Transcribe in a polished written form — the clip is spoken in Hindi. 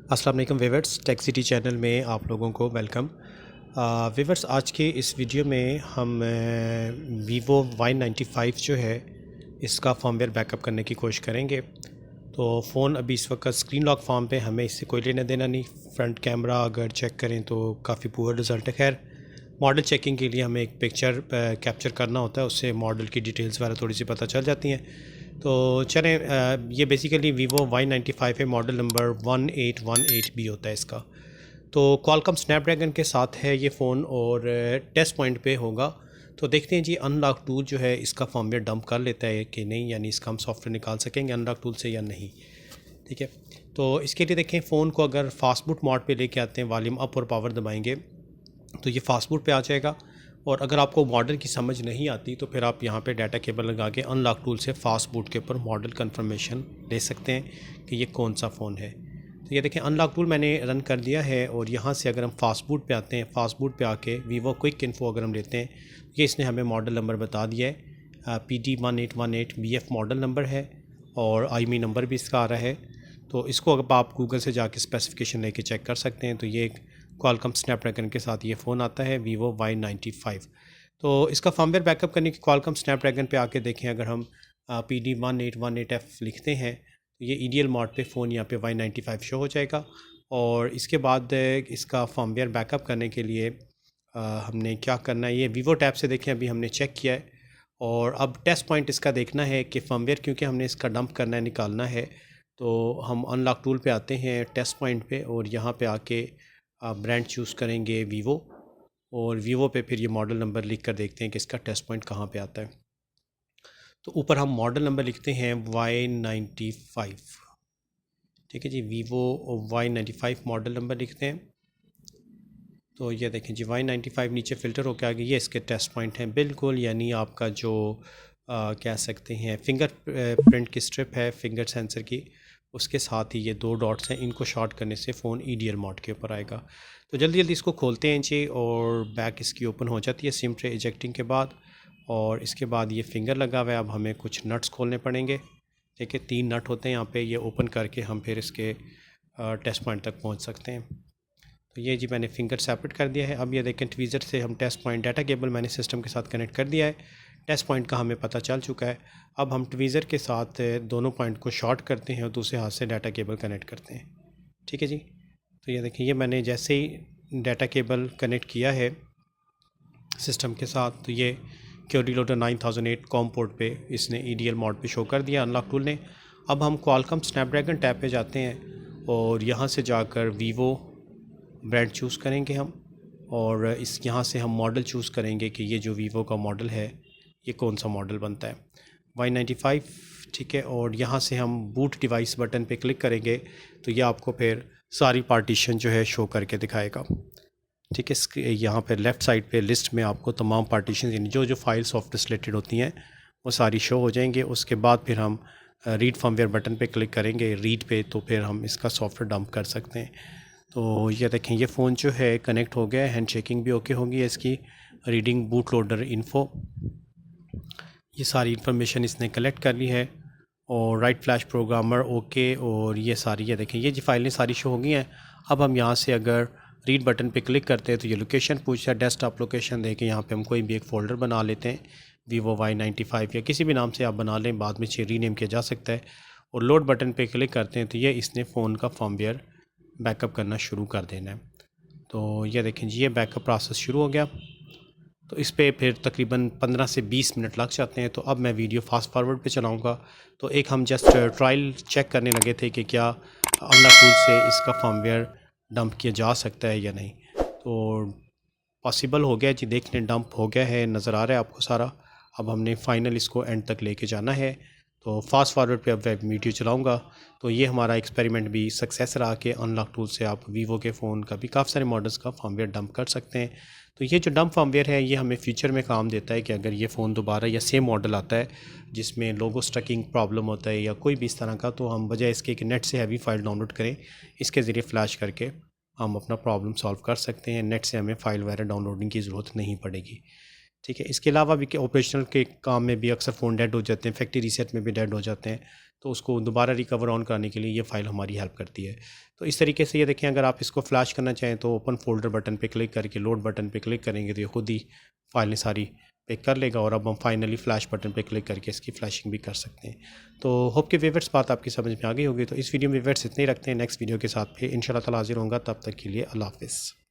अस्सलाम वालेकुम वीवर्स, टेक सिटी चैनल में आप लोगों को वेलकम। वीवर्स, आज के इस वीडियो में हम वीवो Y95 जो है इसका फर्मवेयर बैकअप करने की कोशिश करेंगे। तो फ़ोन अभी इस वक्त स्क्रीन लॉक फॉर्म पे, हमें इससे कोई लेना देना नहीं। फ्रंट कैमरा अगर चेक करें तो काफ़ी पुअर रिज़ल्ट है। खैर, मॉडल चेकिंग के लिए हमें एक पिक्चर कैप्चर करना होता है, उससे मॉडल की डिटेल्स वगैरह थोड़ी सी पता चल जाती हैं। तो चलें, ये बेसिकली वीवो Y95 है, मॉडल नंबर 1818B होता है इसका। तो क्वालकॉम स्नैपड्रैगन के साथ है ये फ़ोन और टेस्ट पॉइंट पे होगा। तो देखते हैं जी, अनलॉक टूल जो है इसका फर्मवेयर डंप कर लेता है कि नहीं, यानी इसका हम सॉफ्टवेयर निकाल सकेंगे अनलॉक टूल से या नहीं। ठीक है, तो इसके लिए देखें, फ़ोन को अगर फास्ट बूट मोड पे लेके आते हैं, वॉल्यूम अप और पावर दबाएंगे तो ये फास्ट बूट पे आ जाएगा। और अगर आपको मॉडल की समझ नहीं आती तो फिर आप यहाँ पे डाटा केबल लगा के अनलॉक टूल से फास्ट बूट के ऊपर मॉडल कंफर्मेशन ले सकते हैं कि ये कौन सा फ़ोन है। तो ये देखें, अनलॉक टूल मैंने रन कर दिया है और यहाँ से अगर हम फास्ट बूट पे आते हैं, फास्ट बूट पे आके वीवो क्विक इन्फो अगर हम लेते हैं, ये इसने हमें मॉडल नंबर बता दिया है। PD1818BF मॉडल नंबर है और IMEI नंबर भी इसका आ रहा है। तो इसको अगर आप गूगल से जाके स्पेसिफिकेशन लेके चेक कर सकते हैं। तो ये एक क्वालकॉम स्नैपड्रैगन के साथ ये फ़ोन आता है, वीवो Y95। तो इसका फर्मवेयर बैकअप करने की क्वालकॉम स्नैपड्रैगन पे आके देखें, अगर हम PD1818F लिखते हैं तो ये EDL मोड पे फ़ोन यहाँ पे Y95 शो हो जाएगा। और इसके बाद इसका फर्मवेयर बैकअप करने के लिए हमने क्या करना है, ये वीवो टैब से देखें, अभी हमने चेक किया है। और अब टेस्ट पॉइंट इसका देखना है कि फर्मवेयर, क्योंकि हमने इसका डंप करना है, निकालना है। तो हम अनलॉक टूल पे आते हैं, टेस्ट पॉइंट पे, और यहाँ पे आके ब्रांड चूज़ करेंगे वीवो, और वीवो पे फिर ये मॉडल नंबर लिख कर देखते हैं कि इसका टेस्ट पॉइंट कहाँ पे आता है। तो ऊपर हम मॉडल नंबर लिखते हैं Y95। ठीक है जी, वीवो Y95 मॉडल नंबर लिखते हैं। तो ये देखें जी, Y95 नीचे फ़िल्टर होकर आ गई, ये इसके टेस्ट पॉइंट हैं बिल्कुल। यानी आपका जो कह सकते हैं फिंगर प्रिंट की स्ट्रिप है, फिंगर सेंसर की, उसके साथ ही ये दो डॉट्स हैं, इनको शॉर्ट करने से फ़ोन EDL मोड के ऊपर आएगा। तो जल्दी जल्दी इसको खोलते हैं जी, और बैक इसकी ओपन हो जाती है सिम ट्रे इजेक्टिंग के बाद। और इसके बाद ये फिंगर लगा हुआ है, अब हमें कुछ नट्स खोलने पड़ेंगे। ठीक है, 3 नट होते हैं यहाँ पे, ये ओपन करके हम फिर इसके टेस्ट पॉइंट तक पहुँच सकते हैं। तो ये जी, मैंने फिंगर सेपरेट कर दिया है। अब ये देखें, ट्वीज़र से हम टेस्ट पॉइंट, डाटा केबल मैंने सिस्टम के साथ कनेक्ट कर दिया है, टेस्ट पॉइंट का हमें पता चल चुका है। अब हम ट्वीज़र के साथ दोनों पॉइंट को शॉर्ट करते हैं और दूसरे हाथ से डाटा केबल कनेक्ट करते हैं। ठीक है जी, तो ये देखिए, ये मैंने जैसे ही डाटा केबल कनेक्ट किया है सिस्टम के साथ, तो ये क्यूरी लोडर 9008 कॉम पोर्ट पे इसने EDL मोड पे शो कर दिया अनलॉक टूल ने। अब हम क्वालकॉम स्नैपड्रैगन टैब पे जाते हैं और यहाँ से जाकर वीवो ब्रांड चूज़ करेंगे हम, और इस यहाँ से हम मॉडल चूज़ करेंगे कि ये जो वीवो का मॉडल है ये कौन सा मॉडल बनता है, Y95। ठीक है, और यहाँ से हम बूट डिवाइस बटन पे क्लिक करेंगे तो ये आपको फिर सारी पार्टीशन जो है शो करके दिखाएगा। ठीक है, यहाँ पे लेफ़्ट साइड पे लिस्ट में आपको तमाम पार्टीशन, यानी जो जो फाइल सॉफ्टवेयर रिलेटेड होती हैं वो सारी शो हो जाएंगे। उसके बाद फिर हम रीड फर्मवेयर बटन पे क्लिक करेंगे, रीड पे, तो फिर हम इसका सॉफ्टवेयर डंप कर सकते हैं। तो ये देखें, ये फ़ोन जो है कनेक्ट हो गया है, हैंड शेकिंग भी ओके होगी इसकी, रीडिंग बूट लोडर इन्फो, ये सारी इन्फॉर्मेशन इसने कलेक्ट कर ली है। और राइट फ्लैश प्रोग्रामर ओके, और ये सारी, ये देखें, ये जी फाइलें सारी शो हो गई हैं। अब हम यहाँ से अगर रीड बटन पे क्लिक करते हैं तो ये लोकेशन पूछता है, डेस्कटॉप लोकेशन दे के यहाँ पे हम कोई भी एक फ़ोल्डर बना लेते हैं, वीवो Y95 या किसी भी नाम से आप बना लें, बाद में रीनेम किया जा सकता है। और लोड बटन पे क्लिक करते हैं तो ये इसने फ़ोन का फर्मवेयर बैकअप करना शुरू कर देना है। तो ये देखें जी, ये बैकअप प्रोसेस शुरू हो गया। तो इस पे फिर तकरीबन 15 से 20 मिनट लग जाते हैं। तो अब मैं वीडियो फास्ट फॉरवर्ड पे चलाऊँगा। तो एक हम जस्ट ट्रायल चेक करने लगे थे कि क्या अनलॉक टूल से इसका फर्मवेयर डंप किया जा सकता है या नहीं। तो पॉसिबल हो गया जी, देख लें, डंप हो गया है, नज़र आ रहा है आपको सारा। अब हमने फ़ाइनल इसको एंड तक लेके जाना है। तो फास्ट फॉरवर्ड पे अब वेब वीडियो चलाऊँगा। तो ये हमारा एक्सपेरिमेंट भी सक्सेस रहा कि अनलॉक टूल से आप वीवो के फ़ोन का भी काफ़ी सारे मॉडल्स का फर्मवेयर डंप कर सकते हैं। तो ये जो डंप फर्मवेयर है ये हमें फ्यूचर में काम देता है कि अगर ये फ़ोन दोबारा या सेम मॉडल आता है जिसमें लोगो स्टकिंग प्रॉब्लम होता है या कोई भी इस तरह का, तो हम बजाय इसके कि नेट से हैवी फ़ाइल डाउनलोड करें, इसके ज़रिए फ़्लैश करके हम अपना प्रॉब्लम सॉल्व कर सकते हैं। नेट से हमें फ़ाइल वगैरह डाउनलोडिंग की ज़रूरत नहीं पड़ेगी। ठीक है, इसके अलावा भी कि ऑपरेशनल के काम में भी अक्सर फ़ोन डेड हो जाते हैं, फैक्ट्री रीसेट में भी डेड हो जाते हैं। तो उसको दोबारा रिकवर ऑन कराने के लिए ये फ़ाइल हमारी हेल्प करती है। तो इस तरीके से ये देखें, अगर आप इसको फ्लैश करना चाहें तो ओपन फोल्डर बटन पे क्लिक करके लोड बटन पे क्लिक करेंगे तो ये खुद ही फाइलें सारी पिक कर लेगा और अब हम फाइनली फ्लैश बटन पे क्लिक करके इसकी फ्लैशिंग भी कर सकते हैं। तो होप कि व्यूअर्स बात आपकी समझ में आ गई होगी। तो इस वीडियो में व्यूअर्स इतने ही रखते हैं, नेक्स्ट वीडियो के साथ फिर इंशाल्लाह ताला हाज़िर होऊंगा। तब तक के लिए अल्लाह हाफ़िज़।